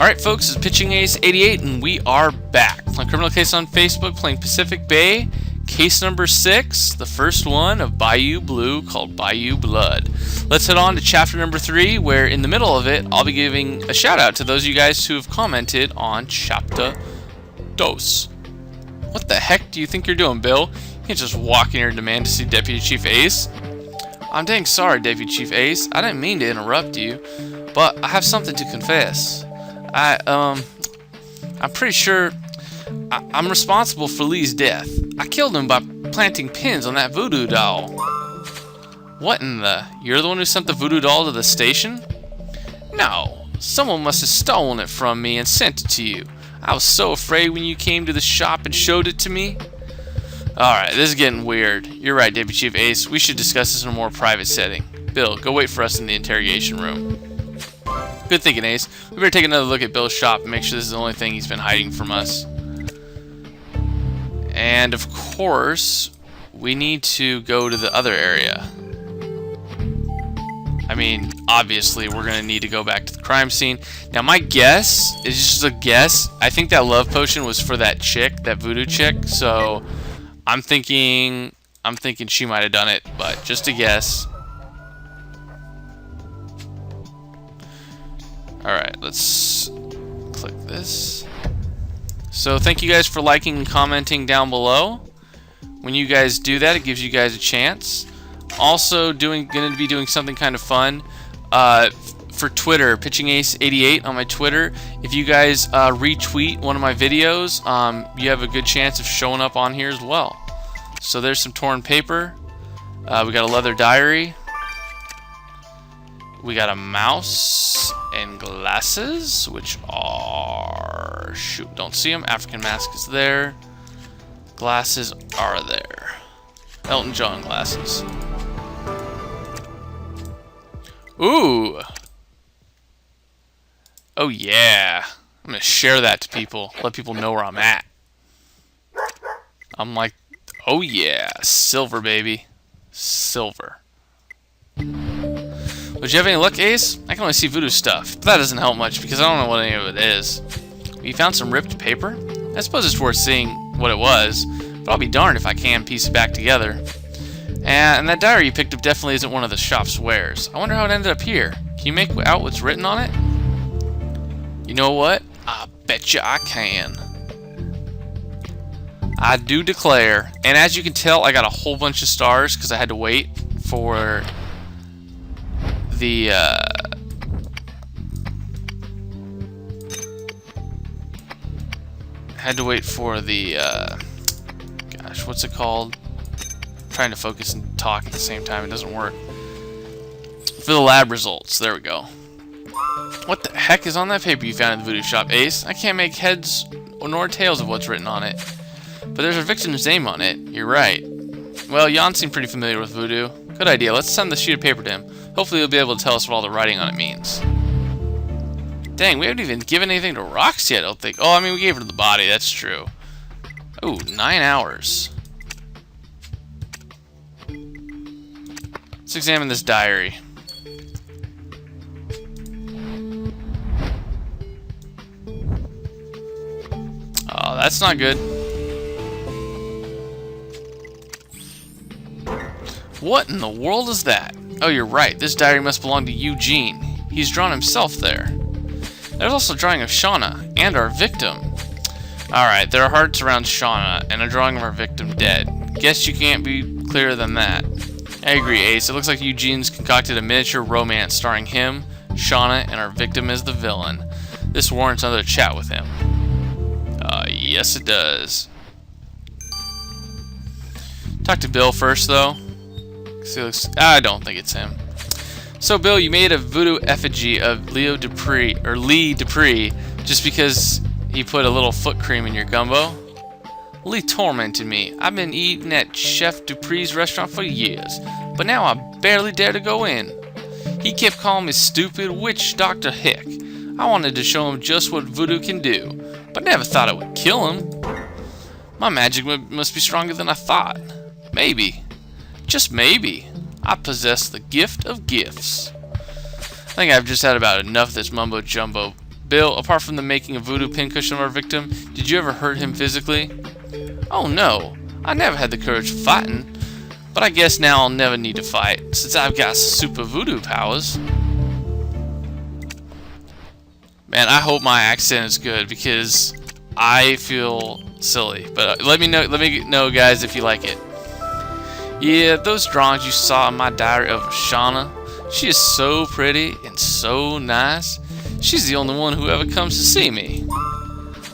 Alright folks, it's Pitching Ace 88 and we are back. Playing Criminal Case on Facebook, playing Pacific Bay, case number 6, the first one of Bayou Blue called Bayou Blood. Let's head on to chapter number 3, where in the middle of it, I'll be giving a shout out to those of you guys who have commented on chapter 2. What the heck do you think you're doing, Bill? You can't just walk in here and demand to see Deputy Chief Ace. I'm dang sorry, Deputy Chief Ace. I didn't mean to interrupt you, but I have something to confess. I'm pretty sure I'm responsible for Lee's death. I killed him by planting pins on that voodoo doll. What in the... You're the one who sent the voodoo doll to the station? No. Someone must have stolen it from me and sent it to you. I was so afraid when you came to the shop and showed it to me. Alright, this is getting weird. You're right, Deputy Chief Ace. We should discuss this in a more private setting. Bill, go wait for us in the interrogation room. Good thinking, Ace. We better take another look at Bill's shop and make sure this is the only thing he's been hiding from us. And, of course, we need to go to the other area. I mean, obviously, we're going to need to go back to the crime scene. Now, my guess is just a guess. I think that love potion was for that chick, that voodoo chick. So, I'm thinking she might have done it, but just a guess. Alright, let's click this. So thank you guys for liking and commenting down below. When you guys do that, it gives you guys a chance. Also going to be doing something kind of fun for Twitter, Pitching Ace 88 on my Twitter. If you guys retweet one of my videos, you have a good chance of showing up on here as well. So there's some torn paper. We got a leather diary. We got a mouse and glasses, which are... Shoot, don't see them. African mask is there. Glasses are there. Elton John glasses. Ooh! Oh yeah. I'm gonna share that to people. Let people know where I'm at. I'm like, oh yeah. Silver, baby. Silver. Would you have any luck, Ace? I can only see voodoo stuff, but that doesn't help much because I don't know what any of it is. You found some ripped paper? I suppose it's worth seeing what it was, but I'll be darned if I can piece it back together. And that diary you picked up definitely isn't one of the shop's wares. I wonder how it ended up here. Can you make out what's written on it? You know what? I betcha I can. I do declare. And as you can tell, I got a whole bunch of stars because I had to wait for the gosh, what's it called? I'm trying to focus and talk at the same time. It doesn't work. For the lab results. There we go. What the heck is on that paper you found in the voodoo shop, Ace? I can't make heads nor tails of what's written on it. But there's a victim's name on it. You're right. Well, Jan seemed pretty familiar with voodoo. Good idea. Let's send the sheet of paper to him. Hopefully he'll be able to tell us what all the writing on it means. Dang, we haven't even given anything to Rox yet, I don't think. Oh, I mean, we gave her to the body. That's true. Ooh, 9 hours. Let's examine this diary. Oh, that's not good. What in the world is that? Oh, you're right. This diary must belong to Eugene. He's drawn himself there. There's also a drawing of Shauna and our victim. Alright, there are hearts around Shauna and a drawing of our victim dead. Guess you can't be clearer than that. I agree, Ace. It looks like Eugene's concocted a miniature romance starring him, Shauna, and our victim as the villain. This warrants another chat with him. Yes it does. Talk to Bill first, though. I don't think it's him. So, Bill, you made a voodoo effigy of Lee Dupree just because he put a little foot cream in your gumbo? Lee tormented me. I've been eating at Chef Dupree's restaurant for years, but now I barely dare to go in. He kept calling me stupid witch Dr. Hick. I wanted to show him just what voodoo can do, but never thought it would kill him. My magic must be stronger than I thought. Maybe. Just maybe, I possess the gift of gifts. I think I've just had about enough of this mumbo-jumbo Bill, apart from the making a voodoo pincushion of our victim, did you ever hurt him physically? Oh no, I never had the courage for fighting, but I guess now I'll never need to fight, since I've got super voodoo powers. Man, I hope my accent is good, because I feel silly. But let me know, guys, if you like it. Yeah, those drawings you saw in my diary of Shauna, she is so pretty and so nice. She's the only one who ever comes to see me.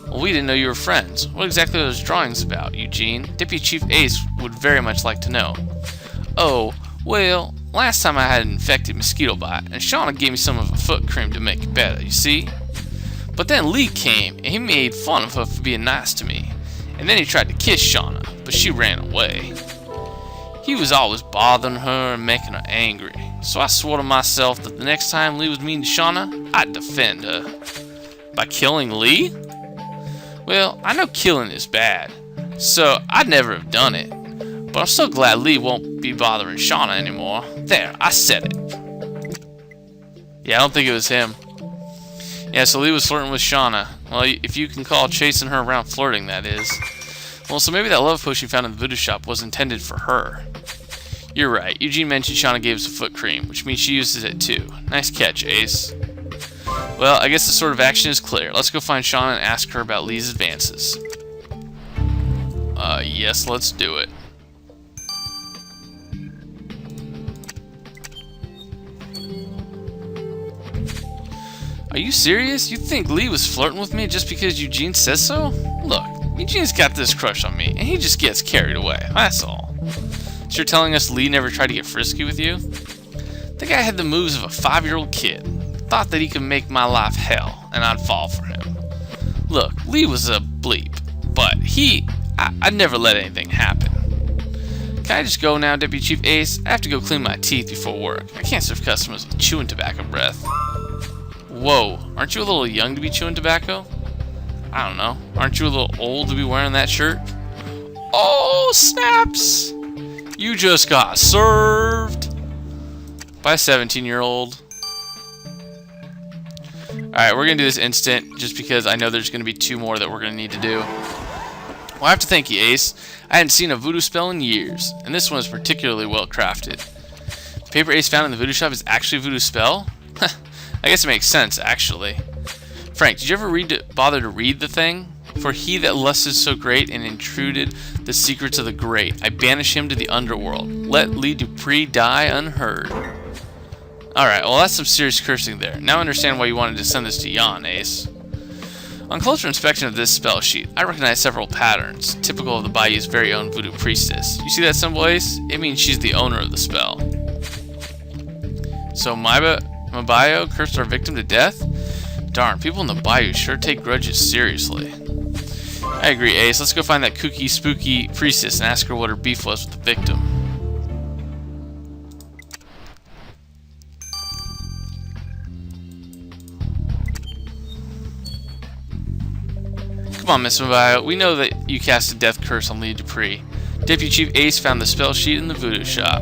Well, we didn't know you were friends. What exactly are those drawings about, Eugene? Deputy Chief Ace would very much like to know. Oh, well, last time I had an infected mosquito bite, and Shauna gave me some of her foot cream to make it better, you see? But then Lee came, and he made fun of her for being nice to me. And then he tried to kiss Shauna, but she ran away. He was always bothering her and making her angry. So I swore to myself that the next time Lee was mean to Shauna, I'd defend her. By killing Lee? Well, I know killing is bad, so I'd never have done it. But I'm so glad Lee won't be bothering Shauna anymore. There, I said it. Yeah, I don't think it was him. Yeah, so Lee was flirting with Shauna. Well, if you can call chasing her around flirting, that is. Well, so maybe that love potion you found in the voodoo shop was intended for her. You're right. Eugene mentioned Shauna gave us a foot cream, which means she uses it too. Nice catch, Ace. Well, I guess the sort of action is clear. Let's go find Shauna and ask her about Lee's advances. Yes, let's do it. Are you serious? You think Lee was flirting with me just because Eugene says so? Look, Eugene's got this crush on me, and he just gets carried away. That's all. So you're telling us Lee never tried to get frisky with you? The guy had the moves of a 5-year-old kid. Thought that he could make my life hell, and I'd fall for him. Look, Lee was a bleep, but I'd never let anything happen. Can I just go now, Deputy Chief Ace? I have to go clean my teeth before work. I can't serve customers with chewing tobacco breath. Whoa, aren't you a little young to be chewing tobacco? I don't know. Aren't you a little old to be wearing that shirt? Oh, snaps! You just got served by a 17-year-old. Alright, we're going to do this instant just because I know there's going to be 2 more that we're going to need to do. Well, I have to thank you, Ace. I hadn't seen a voodoo spell in years, and this one is particularly well crafted. The paper Ace found in the voodoo shop is actually a voodoo spell? I guess it makes sense, actually. Frank, did you ever bother to read the thing? For he that lusted so great and intruded the secrets of the great, I banish him to the underworld. Let Lee Dupree die unheard. Alright, well that's some serious cursing there. Now I understand why you wanted to send this to Jan, Ace. On closer inspection of this spell sheet, I recognize several patterns, typical of the Bayou's very own voodoo priestess. You see that symbol, Ace? It means she's the owner of the spell. So Bayou cursed our victim to death? Darn, people in the Bayou sure take grudges seriously. I agree, Ace. Let's go find that kooky, spooky priestess and ask her what her beef was with the victim. Come on, Miss Bayou. We know that you cast a death curse on Lee Dupree. Deputy Chief Ace found the spell sheet in the voodoo shop.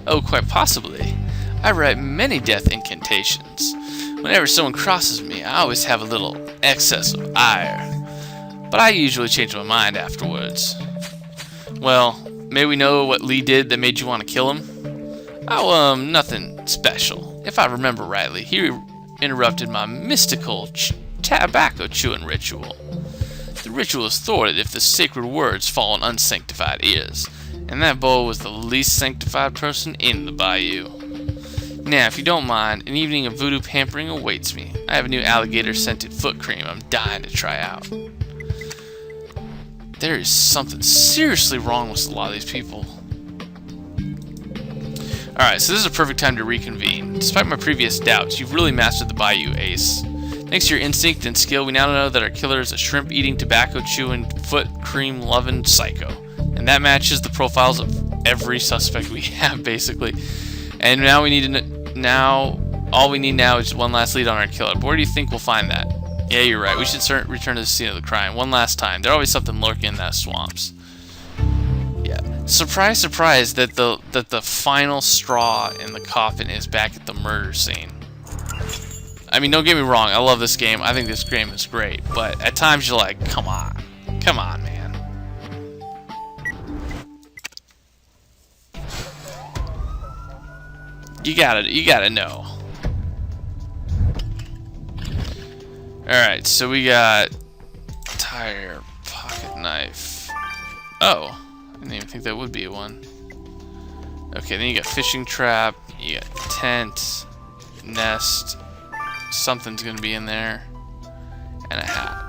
Oh, quite possibly. I write many death incantations. Whenever someone crosses me, I always have a little excess of ire. But I usually change my mind afterwards. Well, may we know what Lee did that made you want to kill him? Oh, nothing special. If I remember rightly, he interrupted my mystical tobacco chewing ritual. The ritual is thwarted if the sacred words fall on unsanctified ears, and that boy was the least sanctified person in the Bayou. Now, if you don't mind, an evening of voodoo pampering awaits me. I have a new alligator-scented foot cream I'm dying to try out. There is something seriously wrong with a lot of these people. Alright, so this is a perfect time to reconvene. Despite my previous doubts, you've really mastered the Bayou, Ace. Thanks to your instinct and skill, we now know that our killer is a shrimp-eating, tobacco-chewing, foot-cream-loving psycho. And that matches the profiles of every suspect we have, basically. And now we need to all we need now is one last lead on our killer. But where do you think we'll find that? Yeah, you're right. We should return to the scene of the crime one last time. There's always something lurking in that swamps. Yeah. Surprise, surprise that the final straw in the coffin is back at the murder scene. I mean, don't get me wrong, I love this game. I think this game is great, but at times you're like, come on, man. You gotta know. Alright, so we got tire, pocket knife. Oh, I didn't even think that would be one. Okay, then you got fishing trap, you got tent, nest, something's gonna be in there, and a hat.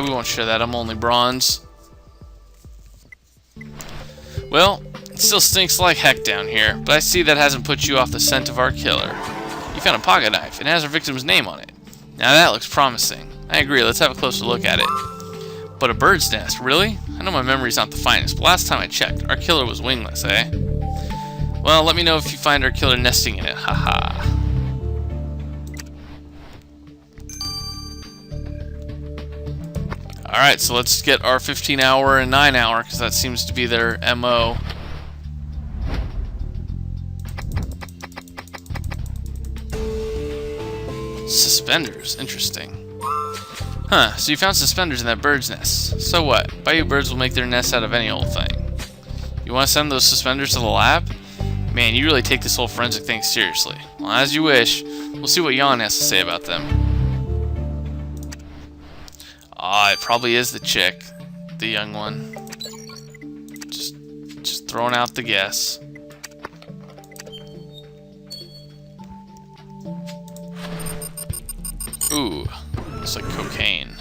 We won't share that, I'm only bronze. Well, it still stinks like heck down here, but I see that hasn't put you off the scent of our killer. You found a pocket knife, and it has our victim's name on it. Now that looks promising. I agree, let's have a closer look at it. But a bird's nest, really? I know my memory's not the finest, but last time I checked, our killer was wingless, eh? Well, let me know if you find our killer nesting in it, haha. Alright, so let's get our 15-hour and 9-hour, because that seems to be their MO. Suspenders, interesting. Huh, so you found suspenders in that bird's nest. So what? Bayou birds will make their nests out of any old thing. You want to send those suspenders to the lab? Man, you really take this whole forensic thing seriously. Well, as you wish. We'll see what Jan has to say about them. Ah, it probably is the chick. The young one. Just throwing out the guess. Ooh, looks like cocaine.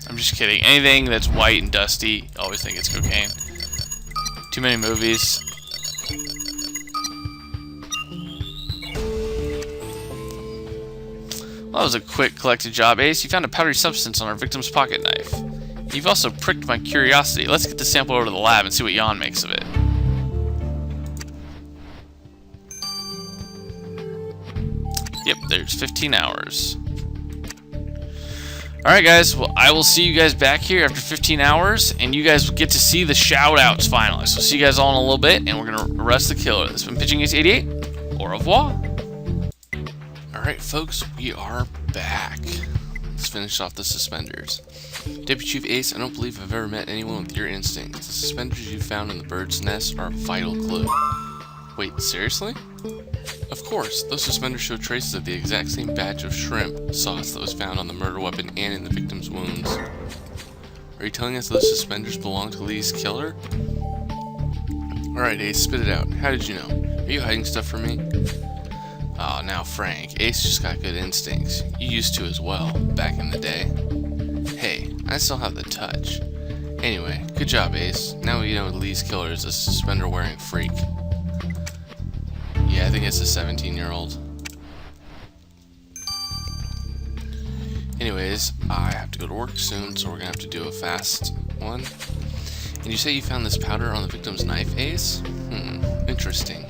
I'm just kidding. Anything that's white and dusty, I always think it's cocaine. Too many movies. Well, that was a quick collected job, Ace. You found a powdery substance on our victim's pocket knife. You've also pricked my curiosity. Let's get the sample over to the lab and see what Jan makes of it. Yep, there's 15 hours. Alright guys, well I will see you guys back here after 15 hours, and you guys get to see the shout-outs finally. So see you guys all in a little bit, and we're going to arrest the killer. This has been Pitching Ace 88. Au revoir. Alright folks, we are back. Let's finish off the suspenders. Deputy Chief Ace, I don't believe I've ever met anyone with your instincts. The suspenders you found in the bird's nest are a vital clue. Wait, seriously? Of course, those suspenders show traces of the exact same batch of shrimp sauce that was found on the murder weapon and in the victim's wounds. Are you telling us those suspenders belong to Lee's killer? Alright, Ace, spit it out. How did you know? Are you hiding stuff from me? Oh, now Frank, Ace just got good instincts. You used to as well, back in the day. Hey, I still have the touch. Anyway, good job, Ace. Now we know Lee's killer is a suspender-wearing freak. Yeah, I think it's a 17-year-old. Anyways, I have to go to work soon, so we're gonna have to do a fast one. And you say you found this powder on the victim's knife, Ace? Interesting.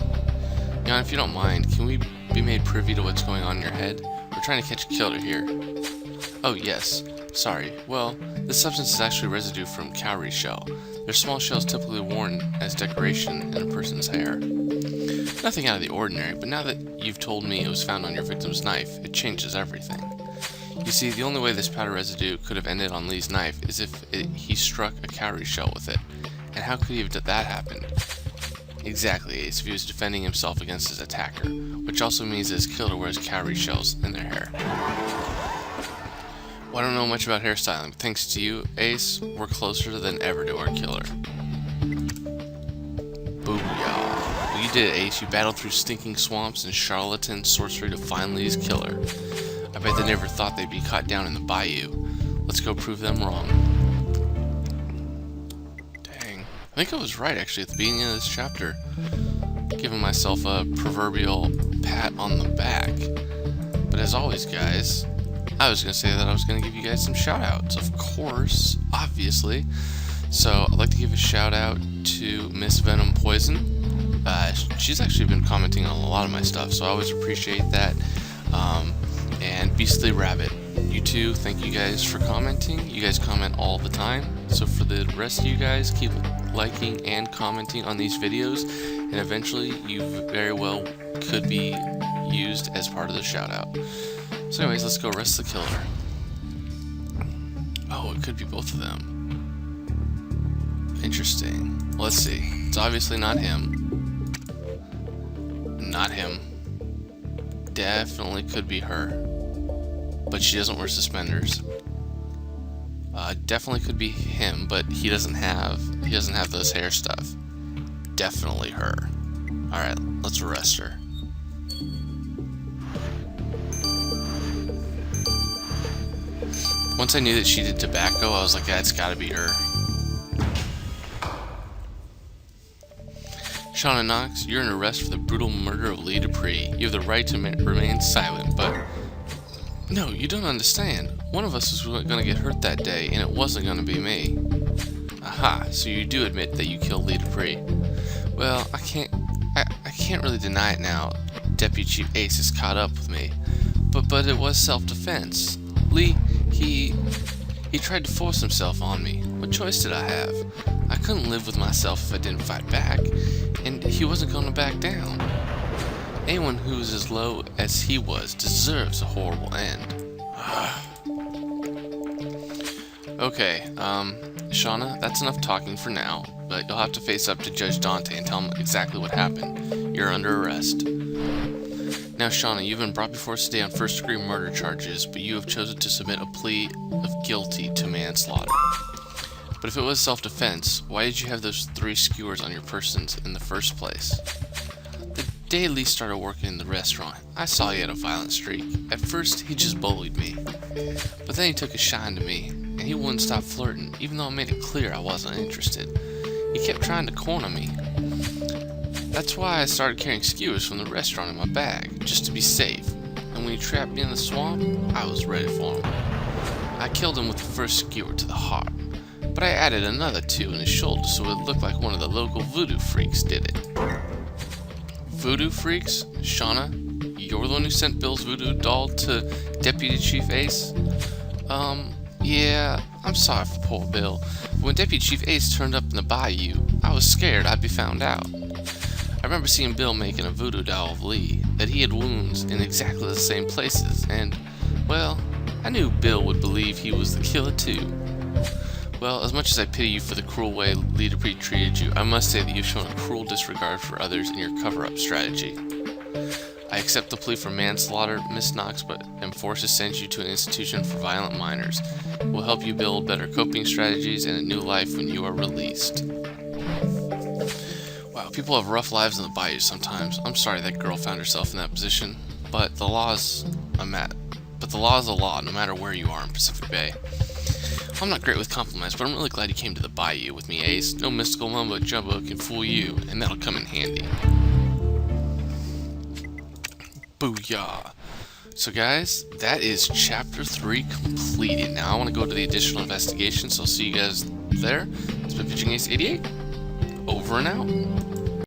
Jan, if you don't mind, can we be made privy to what's going on in your head? We're trying to catch a killer here. Oh, yes. Sorry. Well, this substance is actually residue from cowrie shell. They're small shells typically worn as decoration in a person's hair. Nothing out of the ordinary, but now that you've told me it was found on your victim's knife, it changes everything. You see, the only way this powder residue could have ended on Lee's knife is if he struck a cowrie shell with it. And how could he have that happen? Exactly, Ace, if he was defending himself against his attacker, which also means that his killer wears cowrie shells in their hair. Well, I don't know much about hairstyling, but thanks to you, Ace, we're closer than ever to our killer. Booyah. Well, you did it, Ace. You battled through stinking swamps and charlatan sorcery to find Lee's killer. I bet they never thought they'd be caught down in the bayou. Let's go prove them wrong. Dang. I think I was right, actually, at the beginning of this chapter. Giving myself a proverbial pat on the back. But as always, guys, I was going to say that I was going to give you guys some shout-outs. Of course, obviously. So, I'd like to give a shout-out to Miss Venom Poison. She's actually been commenting on a lot of my stuff, so I always appreciate that. And Beastly Rabbit, you too, thank you guys for commenting. You guys comment all the time, so for the rest of you guys, keep liking and commenting on these videos, and eventually you very well could be used as part of the shout out. So anyways, let's go arrest the killer. Oh, it could be both of them. Interesting. Let's see. It's obviously not him. Not him. Definitely could be her. But she doesn't wear suspenders. Definitely could be him, but he doesn't have those hair stuff. Definitely her. Alright, let's arrest her. Once I knew that she did tobacco, I was like, yeah, it's gotta be her. Shauna Knox, you're in arrest for the brutal murder of Lee Dupree. You have the right to remain silent, but... No, you don't understand. One of us was going to get hurt that day, and it wasn't going to be me. Aha, so you do admit that you killed Lee Dupree. Well, I can't really deny it now. Deputy Chief Ace is caught up with me. But it was self-defense. Lee, he tried to force himself on me. What choice did I have? I couldn't live with myself if I didn't fight back, and he wasn't going to back down. Anyone who's as low as he was deserves a horrible end. Okay, Shauna, that's enough talking for now, but you'll have to face up to Judge Dante and tell him exactly what happened. You're under arrest. Now, Shauna, you've been brought before us today on first-degree murder charges, but you have chosen to submit a plea of guilty to manslaughter. But if it was self-defense, why did you have those 3 skewers on your persons in the first place? The day Lee started working in the restaurant, I saw he had a violent streak. At first, he just bullied me. But then he took a shine to me, and he wouldn't stop flirting, even though I made it clear I wasn't interested. He kept trying to corner me. That's why I started carrying skewers from the restaurant in my bag, just to be safe. And when he trapped me in the swamp, I was ready for him. I killed him with the first skewer to the heart, but I added another 2 in his shoulder so it looked like one of the local voodoo freaks did it. Voodoo freaks? Shauna, you're the one who sent Bill's voodoo doll to Deputy Chief Ace? Yeah, I'm sorry for poor Bill, but when Deputy Chief Ace turned up in the Bayou, I was scared I'd be found out. I remember seeing Bill making a voodoo doll of Lee, that he had wounds in exactly the same places, and, well, I knew Bill would believe he was the killer too. Well, as much as I pity you for the cruel way Lee Dupree treated you, I must say that you've shown a cruel disregard for others in your cover-up strategy. I accept the plea for manslaughter, Miss Knox, but am forced to send you to an institution for violent minors. We'll help you build better coping strategies and a new life when you are released. Wow, people have rough lives in the Bayou sometimes. I'm sorry that girl found herself in that position, but the law is the law, no matter where you are in Pacific Bay. I'm not great with compliments, but I'm really glad you came to the Bayou with me, Ace. No mystical mumbo-jumbo can fool you, and that'll come in handy. Booyah! So guys, that is Chapter 3 completed. Now I want to go to the additional investigation, so I'll see you guys there. It's been Pitching Ace 88. Over and out.